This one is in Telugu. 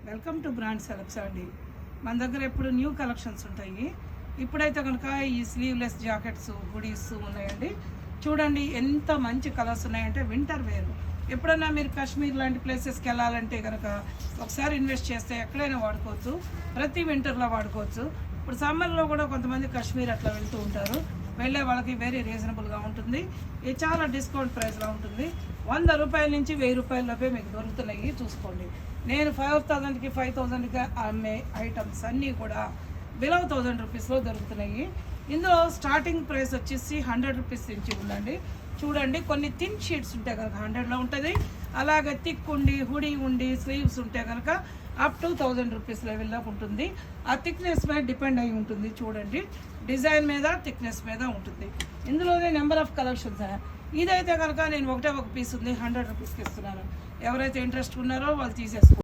వెల్కమ్ టు బ్రాండ్ సెలెక్ట్స్ అండి. మన దగ్గర ఎప్పుడు న్యూ కలెక్షన్స్ ఉంటాయి. ఇప్పుడైతే కనుక ఈ స్లీవ్లెస్ జాకెట్స్ హుడీస్ ఉన్నాయండి. చూడండి ఎంత మంచి కలర్స్ ఉన్నాయంటే వింటర్ వేర్. ఎప్పుడైనా మీరు కాశ్మీర్ లాంటి ప్లేసెస్కి వెళ్ళాలంటే కనుక ఒకసారి ఇన్వెస్ట్ చేస్తే ఎక్కడైనా వాడుకోవచ్చు, ప్రతి వింటర్లో వాడుకోవచ్చు. ఇప్పుడు సమ్మర్లో కూడా కొంతమంది కాశ్మీర్ అట్లా వెళ్తూ ఉంటారు, వెళ్ళే వాళ్ళకి వెరీ రీజనబుల్గా ఉంటుంది. ఇది చాలా డిస్కౌంట్ ప్రైస్లో ఉంటుంది. 100 రూపాయల నుంచి 1000 రూపాయలలోపే మీకు దొరుకుతున్నాయి. చూసుకోండి, నేను 5000కి 5000గా అమ్మే ఐటమ్స్ అన్నీ కూడా బిలో 1000 రూపీస్లో దొరుకుతున్నాయి. ఇందులో స్టార్టింగ్ ప్రైస్ వచ్చేసి 100 రూపీస్ నుంచి ఉందండి. చూడండి, కొన్ని థిన్ షీట్స్ ఉంటే కనుక 100లో ఉంటుంది. అలాగే థిక్ ఉండి హుడీ ఉండి స్లీవ్స్ ఉంటే కనుక అప్ టు 1000 రూపీస్ లెవెల్లో ఉంటుంది. ఆ థిక్నెస్ మీద డిపెండ్ అయి ఉంటుంది. చూడండి, డిజైన్ మీద థిక్నెస్ మీద ఉంటుంది. ఇందులోనే నెంబర్ ఆఫ్ కలెక్షన్స్. ఇదైతే కనుక నేను ఒక పీస్ ఉంది 100 రూపీస్కి ఇస్తున్నాను. ఎవరైతే ఇంట్రెస్ట్ ఉన్నారో వాళ్ళు తీసేసుకోండి.